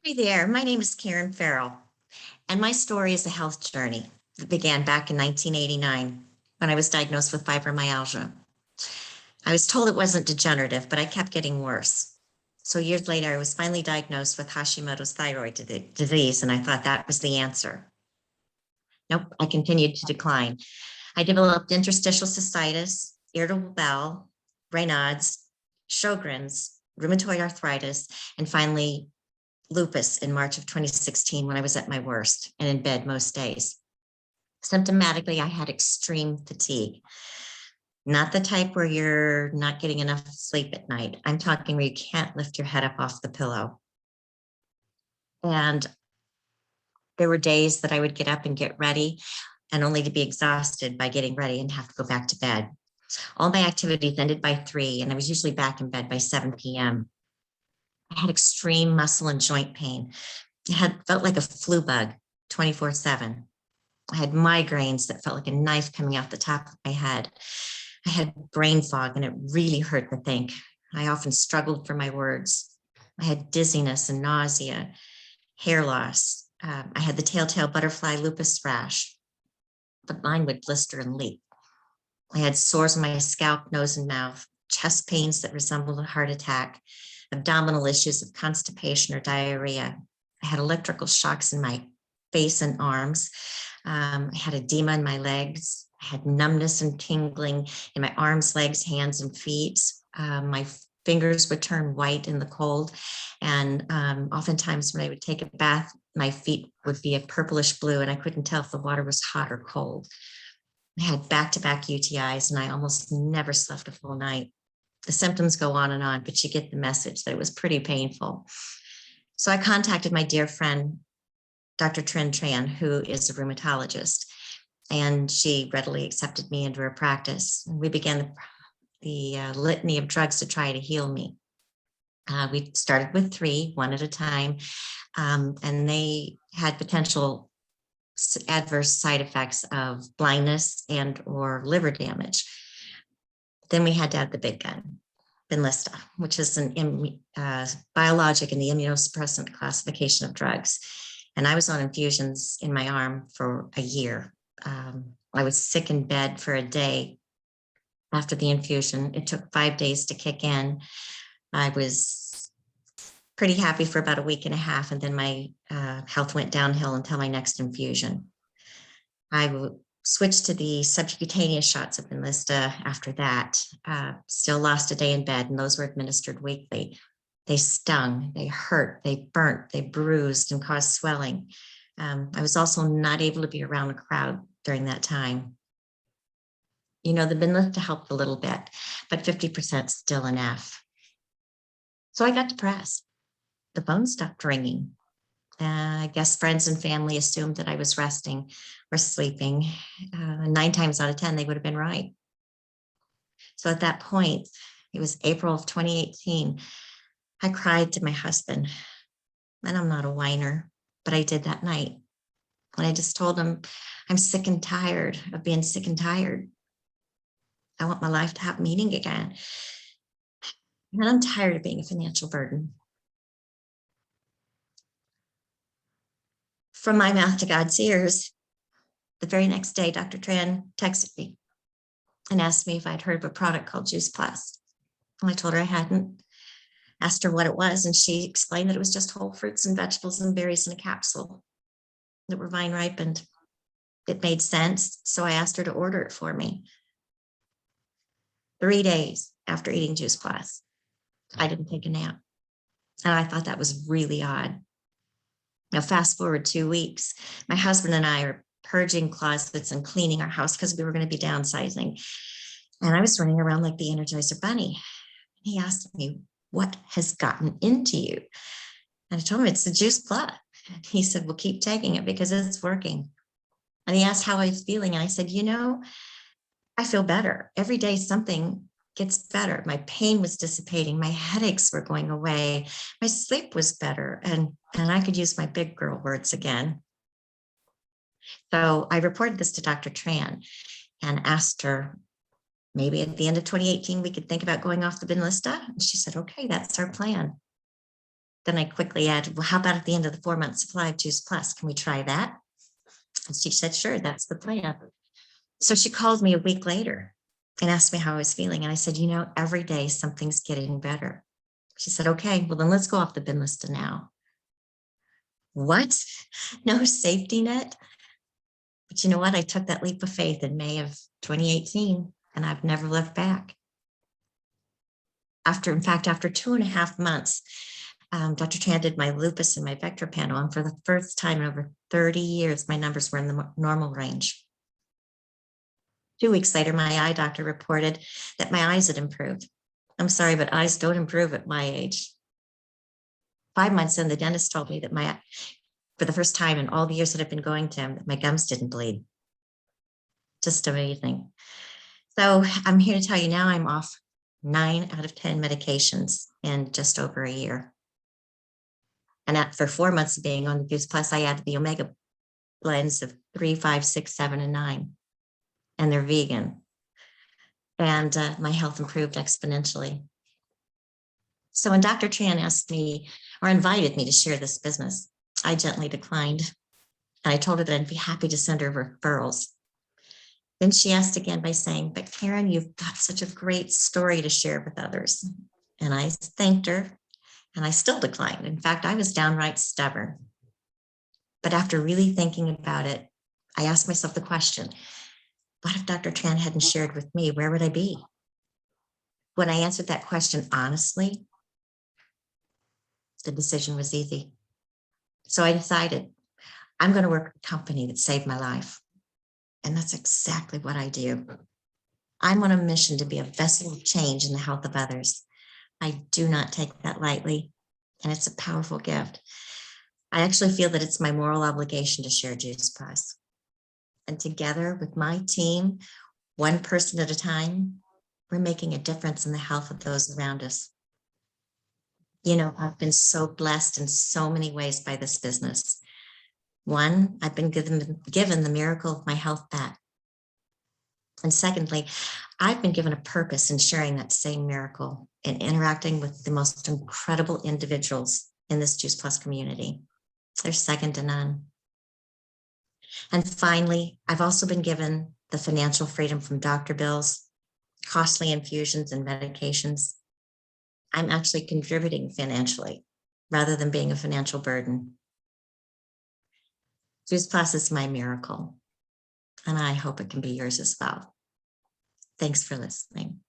Hi there, my name is Karen Farrell, and my story is a health journey that began back in 1989 when I was diagnosed with fibromyalgia. I was told it wasn't degenerative, but I kept getting worse. So years later, I was finally diagnosed with Hashimoto's thyroid disease, and I thought that was the answer. Nope, I continued to decline. I developed interstitial cystitis, irritable bowel, Raynaud's, Sjogren's, rheumatoid arthritis, and finally lupus in March of 2016 when I was at my worst and in bed most days. Symptomatically, I had extreme fatigue, not the type where you're not getting enough sleep at night. I'm talking where you can't lift your head up off the pillow. And there were days that I would get up and get ready and only to be exhausted by getting ready and have to go back to bed. All my activities ended by 3, and I was usually back in bed by 7 p.m. I had extreme muscle and joint pain. It had felt like a flu bug 24/7. I had migraines that felt like a knife coming out the top of my head. I had brain fog and it really hurt to think. I often struggled for my words. I had dizziness and nausea, hair loss. I had the telltale butterfly lupus rash, but mine would blister and leak. I had sores on my scalp, nose, and mouth, chest pains that resembled a heart attack, abdominal issues of constipation or diarrhea. I had electrical shocks in my face and arms. I had edema in my legs. I had numbness and tingling in my arms, legs, hands, and feet. My fingers would turn white in the cold. And oftentimes when I would take a bath, my feet would be a purplish blue, and I couldn't tell if the water was hot or cold. I had back-to-back UTIs, and I almost never slept a full night. The symptoms go on, but you get the message that it was pretty painful. So I contacted my dear friend, Dr. Trin Tran, who is a rheumatologist, and she readily accepted me into her practice. We began the litany of drugs to try to heal me. We started with 3, one at a time, and they had potential adverse side effects of blindness and or liver damage. Then we had to add the big gun, Benlysta, which is an biologic in the immunosuppressant classification of drugs. And I was on infusions in my arm for a year. I was sick in bed for a day after the infusion. It took 5 days to kick in. I was pretty happy for about a week and a half, and then my health went downhill until my next infusion. I switched to the subcutaneous shots of Benlysta after that. Still lost a day in bed, and those were administered weekly. They stung, they hurt, they burnt, they bruised and caused swelling. I was also not able to be around a crowd during that time. The Benlysta helped a little bit, but 50% still enough. So I got depressed. The phone stopped ringing. I guess friends and family assumed that I was resting or sleeping. 9 times out of 10, they would have been right. So at that point, it was April of 2018, I cried to my husband. And I'm not a whiner, but I did that night. And I just told him, I'm sick and tired of being sick and tired. I want my life to have meaning again. And I'm tired of being a financial burden. From my mouth to God's ears, the very next day, Dr. Tran texted me and asked me if I'd heard of a product called Juice Plus. And I told her I hadn't, asked her what it was, and she explained that it was just whole fruits and vegetables and berries in a capsule that were vine ripened. It made sense, so I asked her to order it for me. 3 days after eating Juice Plus, I didn't take a nap. And I thought that was really odd. Now, fast forward 2 weeks, my husband and I are purging closets and cleaning our house because we were going to be downsizing. And I was running around like the Energizer Bunny. He asked me, what has gotten into you? And I told him it's the Juice Plus. He said, well, keep taking it because it's working. And he asked how I was feeling. And I said, I feel better. Every day something gets better. My pain was dissipating. My headaches were going away. My sleep was better. And I could use my big girl words again. So I reported this to Dr. Tran and asked her, maybe at the end of 2018, we could think about going off the Benlysta. And she said, okay, that's our plan. Then I quickly added, well, how about at the end of the 4-month supply of Juice Plus? Can we try that? And she said, sure, that's the plan. So she called me a week later and asked me how I was feeling. And I said, every day something's getting better. She said, okay, well, then let's go off the bin list now. What? No safety net? But you know what? I took that leap of faith in May of 2018, and I've never looked back. After 2.5 months, Dr. Tran did my lupus and my vector panel, and for the first time in over 30 years, my numbers were in the normal range. 2 weeks later, my eye doctor reported that my eyes had improved. I'm sorry, but eyes don't improve at my age. 5 months in, the dentist told me that for the first time in all the years that I've been going to him, that my gums didn't bleed. Just amazing. So I'm here to tell you now I'm off 9 out of 10 medications in just over a year. And for 4 months of being on the Juice Plus, I added the omega blends of 3, 5, 6, 7, and 9. And they're vegan. And my health improved exponentially. So when Dr. Tran asked me or invited me to share this business, I gently declined. And I told her that I'd be happy to send her referrals. Then she asked again by saying, but Karen, you've got such a great story to share with others. And I thanked her, and I still declined. In fact, I was downright stubborn. But after really thinking about it, I asked myself the question, what if Dr. Tran hadn't shared with me? Where would I be? When I answered that question honestly, the decision was easy. So I decided I'm going to work with a company that saved my life. And that's exactly what I do. I'm on a mission to be a vessel of change in the health of others. I do not take that lightly, and it's a powerful gift. I actually feel that it's my moral obligation to share Juice Plus. And together with my team, one person at a time, we're making a difference in the health of those around us. I've been so blessed in so many ways by this business. One, I've been given the miracle of my health back. And secondly, I've been given a purpose in sharing that same miracle and interacting with the most incredible individuals in this Juice Plus community. They're second to none. And finally, I've also been given the financial freedom from doctor bills, costly infusions and medications. I'm actually contributing financially rather than being a financial burden. Juice Plus is my miracle, and I hope it can be yours as well. Thanks for listening.